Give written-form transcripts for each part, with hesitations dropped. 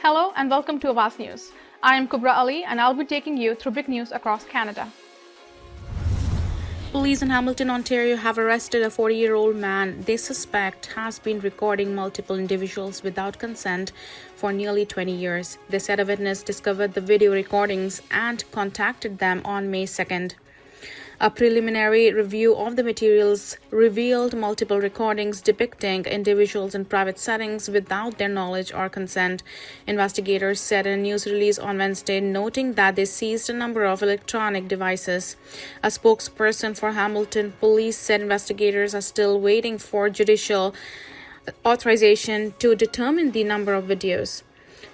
Hello and welcome to Awaz News. I am Kubra Ali and I'll be taking you through big news across Canada. Police in Hamilton, Ontario have arrested a 40-year-old man they suspect has been recording multiple individuals without consent for nearly 20 years. They said a witness discovered the video recordings and contacted them on May 2nd. A preliminary review of the materials revealed multiple recordings depicting individuals in private settings without their knowledge or consent. Investigators said in a news release on Wednesday, noting that they seized a number of electronic devices. A spokesperson for Hamilton Police said investigators are still waiting for judicial authorization to determine the number of videos.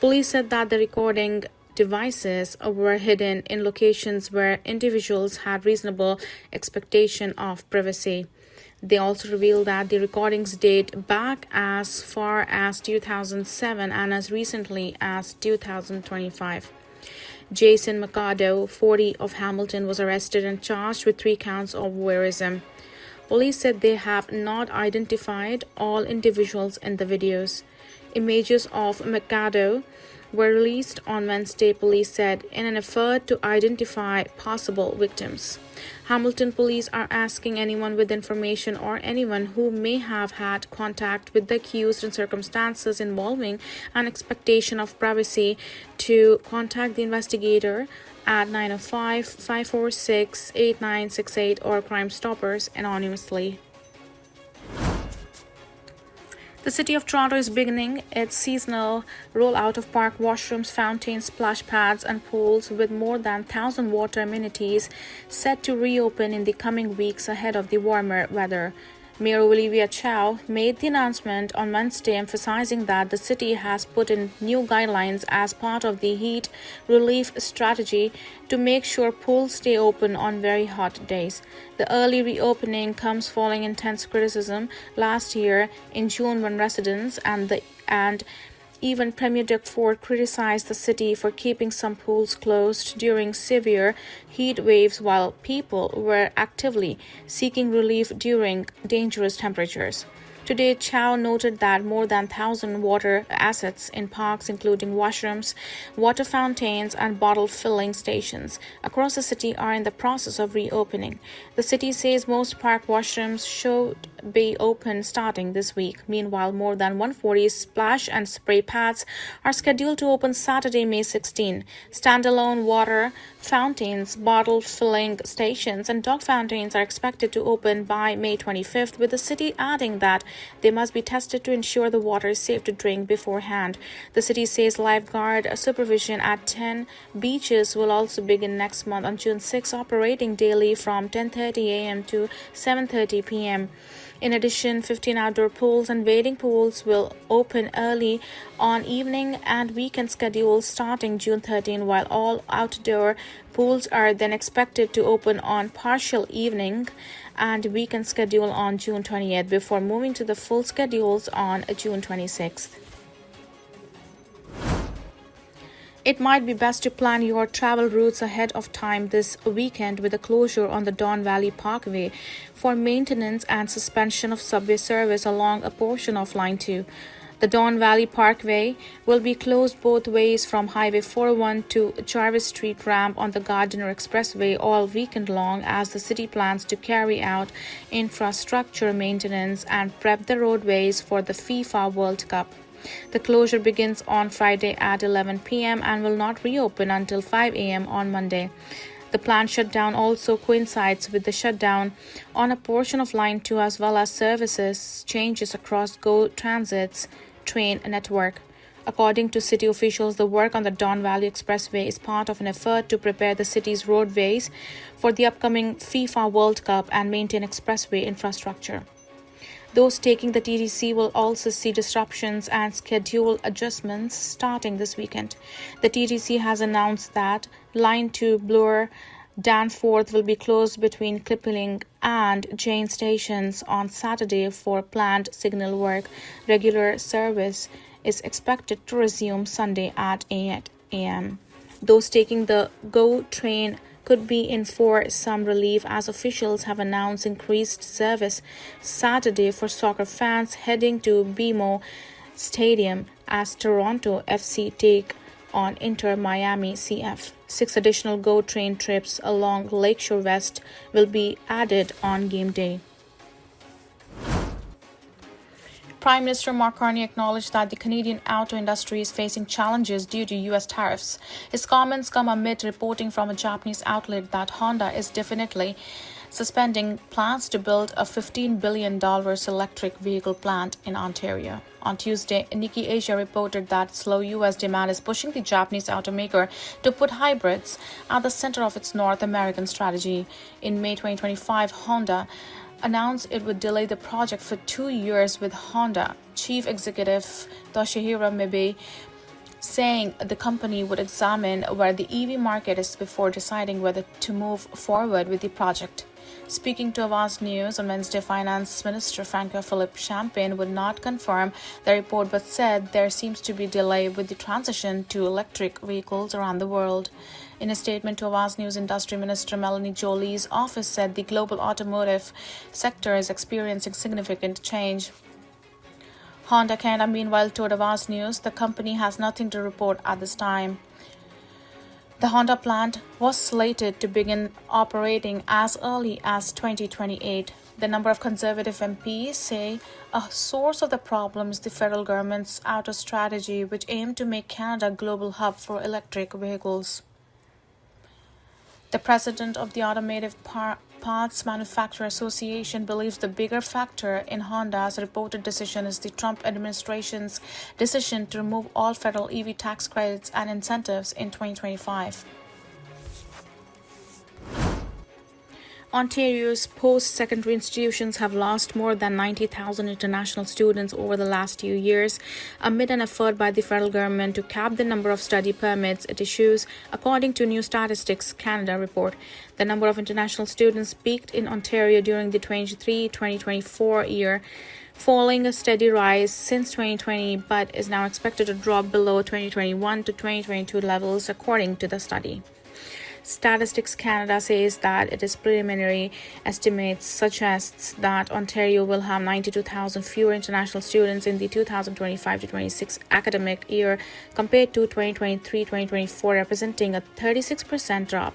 Police said that the recording devices were hidden in locations where individuals had reasonable expectation of privacy. They also revealed that the recordings date back as far as 2007 and as recently as 2025. Jason Mercado, 40, of Hamilton, was arrested and charged with 3 counts of voyeurism. Police said they have not identified all individuals in the videos. Images of Mercado were released on Wednesday, police said, in an effort to identify possible victims. Hamilton police are asking anyone with information or anyone who may have had contact with the accused in circumstances involving an expectation of privacy to contact the investigator at 905-546-8968 or Crime Stoppers anonymously. The City of Toronto is beginning its seasonal rollout of park washrooms, fountains, splash pads, and pools, with more than 1,000 water amenities set to reopen in the coming weeks ahead of the warmer weather. Mayor Olivia Chow made the announcement on Wednesday, emphasizing that the city has put in new guidelines as part of the heat relief strategy to make sure pools stay open on very hot days. The early reopening comes following intense criticism last year in June when residents and even Premier Doug Ford criticized the city for keeping some pools closed during severe heat waves while people were actively seeking relief during dangerous temperatures. Today, Chow noted that more than 1,000 water assets in parks, including washrooms, water fountains, and bottle filling stations across the city, are in the process of reopening. The city says most park washrooms should be open starting this week. Meanwhile, more than 140 splash and spray pads are scheduled to open Saturday, May 16. Standalone water fountains, bottle filling stations, and dog fountains are expected to open by May 25th, with the city adding that they must be tested to ensure the water is safe to drink beforehand. The city says lifeguard supervision at 10 beaches will also begin next month on June 6, operating daily from 10:30 a.m. to 7:30 p.m. In addition, 15 outdoor pools and wading pools will open early on evening and weekend schedules starting June 13, while all outdoor pools are then expected to open on partial evening and weekend schedule on June 28th before moving to the full schedules on June 26th. It might be best to plan your travel routes ahead of time this weekend with a closure on the Don Valley Parkway for maintenance and suspension of subway service along a portion of Line 2. The Don Valley Parkway will be closed both ways from Highway 401 to Jarvis Street ramp on the Gardiner Expressway all weekend long as the city plans to carry out infrastructure maintenance and prep the roadways for the FIFA World Cup. The closure begins on Friday at 11 p.m. and will not reopen until 5 a.m. on Monday. The planned shutdown also coincides with the shutdown on a portion of Line 2 as well as services changes across GO Transit's train network. According to city officials, the work on the Don Valley Expressway is part of an effort to prepare the city's roadways for the upcoming FIFA World Cup and maintain expressway infrastructure. Those taking the TTC will also see disruptions and schedule adjustments starting this weekend. The TTC has announced that Line 2 Bloor Danforth will be closed between Kipling and Jane stations on Saturday for planned signal work. Regular service is expected to resume Sunday at 8 a.m. Those taking the GO train could be in for some relief as officials have announced increased service Saturday for soccer fans heading to BMO Stadium as Toronto FC take on Inter Miami CF. 6 additional GO train trips along Lakeshore West will be added on game day. Prime Minister Mark Carney acknowledged that the Canadian auto industry is facing challenges due to U.S. tariffs. His comments come amid reporting from a Japanese outlet that Honda is definitely suspending plans to build a $15 billion electric vehicle plant in Ontario. On Tuesday, Nikkei Asia reported that slow U.S. demand is pushing the Japanese automaker to put hybrids at the center of its North American strategy. In May 2025, Honda announced it would delay the project for 2 years, with Honda Chief Executive Toshihiro Mibe saying the company would examine where the EV market is before deciding whether to move forward with the project. Speaking to Awaz News on Wednesday, Finance Minister Francois-Philippe Champagne would not confirm the report but said there seems to be delay with the transition to electric vehicles around the world. In a statement to Awaz News, Industry Minister Melanie Jolie's office said the global automotive sector is experiencing significant change. Honda Canada, meanwhile, told Awaz News the company has nothing to report at this time. The Honda plant was slated to begin operating as early as 2028. The number of Conservative MPs say a source of the problem is the federal government's auto strategy, which aimed to make Canada a global hub for electric vehicles. The president of the Automotive Parts Manufacturer Association believes the bigger factor in Honda's reported decision is the Trump administration's decision to remove all federal EV tax credits and incentives in 2025. Ontario's post-secondary institutions have lost more than 90,000 international students over the last few years, amid an effort by the federal government to cap the number of study permits it issues, according to New Statistics Canada report. The number of international students peaked in Ontario during the 2023-2024 year, following a steady rise since 2020, but is now expected to drop below 2021 to 2022 levels, according to the study. Statistics Canada says that its preliminary estimates suggests that Ontario will have 92,000 fewer international students in the 2025-26 academic year compared to 2023-2024, representing a 36% drop.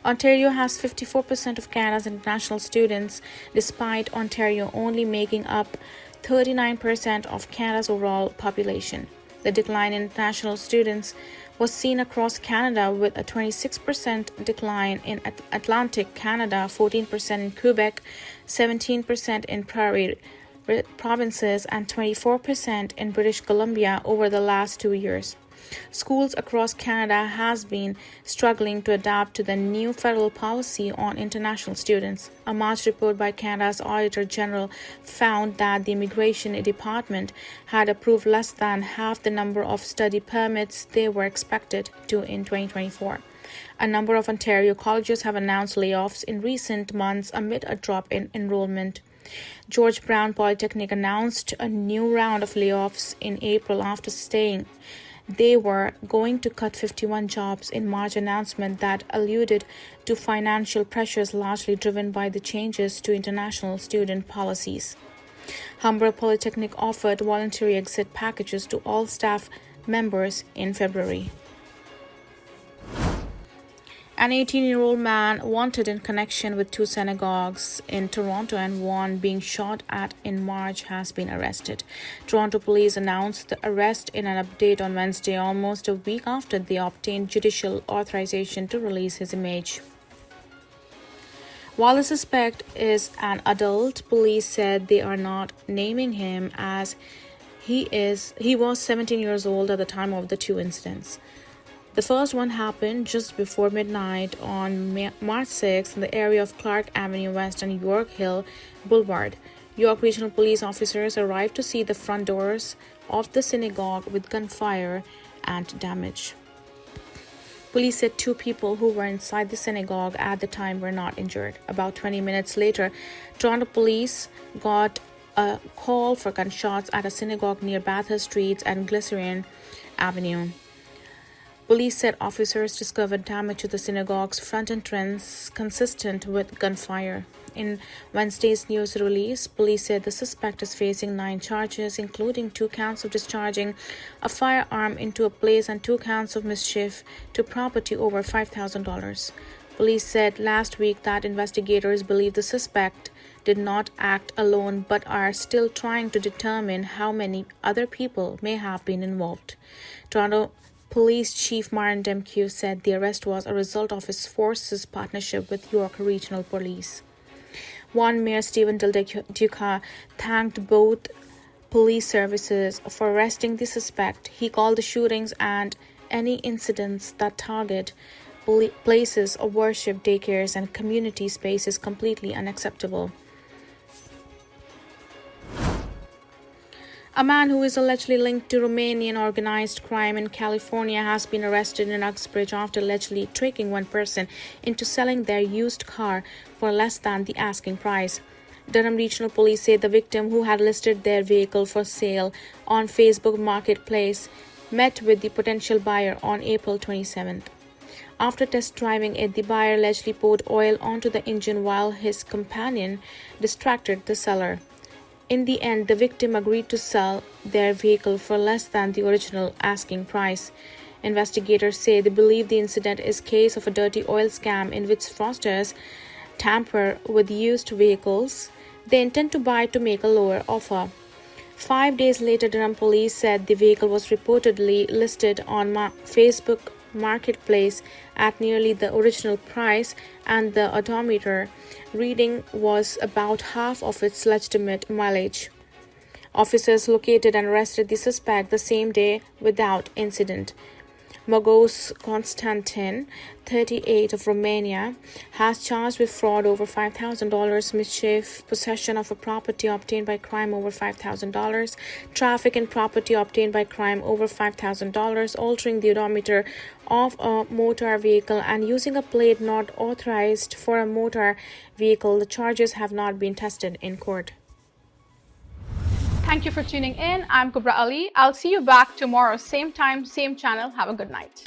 Ontario has 54% of Canada's international students, despite Ontario only making up 39% of Canada's overall population. The decline in international students was seen across Canada, with a 26% decline in Atlantic Canada, 14% in Quebec, 17% in Prairie provinces, and 24% in British Columbia over the last 2 years. Schools across Canada has been struggling to adapt to the new federal policy on international students. A March report by Canada's Auditor General found that the Immigration Department had approved less than half the number of study permits they were expected to in 2024. A number of Ontario colleges have announced layoffs in recent months amid a drop in enrollment. George Brown Polytechnic announced a new round of layoffs in April after saying they were going to cut 51 jobs in March announcement that alluded to financial pressures largely driven by the changes to international student policies. Humber Polytechnic offered voluntary exit packages to all staff members in February. An 18-year-old man wanted in connection with 2 synagogues in Toronto and one being shot at in March has been arrested. Toronto police announced the arrest in an update on Wednesday, almost a week after they obtained judicial authorization to release his image. While the suspect is an adult, police said they are not naming him as he was 17 years old at the time of the 2 incidents. The first one happened just before midnight on March 6 in the area of Clark Avenue West and York Hill Boulevard. York Regional Police officers arrived to see the front doors of the synagogue with gunfire and damage. Police said 2 people who were inside the synagogue at the time were not injured. About 20 minutes later, Toronto police got a call for gunshots at a synagogue near Bathurst Street and Glycerin Avenue. Police said officers discovered damage to the synagogue's front entrance consistent with gunfire. In Wednesday's news release, police said the suspect is facing 9 charges, including 2 counts of discharging a firearm into a place and 2 counts of mischief to property over $5,000. Police said last week that investigators believe the suspect did not act alone but are still trying to determine how many other people may have been involved. Toronto Police Chief Martin Demkew said the arrest was a result of his force's partnership with York Regional Police. One Mayor Stephen Del Duca thanked both police services for arresting the suspect. He called the shootings and any incidents that target places of worship, daycares, and community spaces completely unacceptable. A man who is allegedly linked to Romanian organized crime in California has been arrested in Uxbridge after allegedly tricking one person into selling their used car for less than the asking price. Durham Regional Police say the victim, who had listed their vehicle for sale on Facebook Marketplace, met with the potential buyer on April 27th. After test driving it, the buyer allegedly poured oil onto the engine while his companion distracted the seller. In the end, the victim agreed to sell their vehicle for less than the original asking price. Investigators say they believe the incident is a case of a dirty oil scam in which fraudsters tamper with used vehicles they intend to buy to make a lower offer. 5 days later, Durham police said the vehicle was reportedly listed on Facebook Marketplace at nearly the original price, and the odometer reading was about half of its legitimate mileage. Officers located and arrested the suspect the same day without incident. Magos Constantin, 38, of Romania, has charged with fraud over $5,000, mischief, possession of a property obtained by crime over $5,000, traffic in property obtained by crime over $5,000, altering the odometer of a motor vehicle, and using a plate not authorized for a motor vehicle. The charges have not been tested in court. Thank you for tuning in. I'm Kubra Ali. I'll see you back tomorrow, same time, same channel. Have a good night.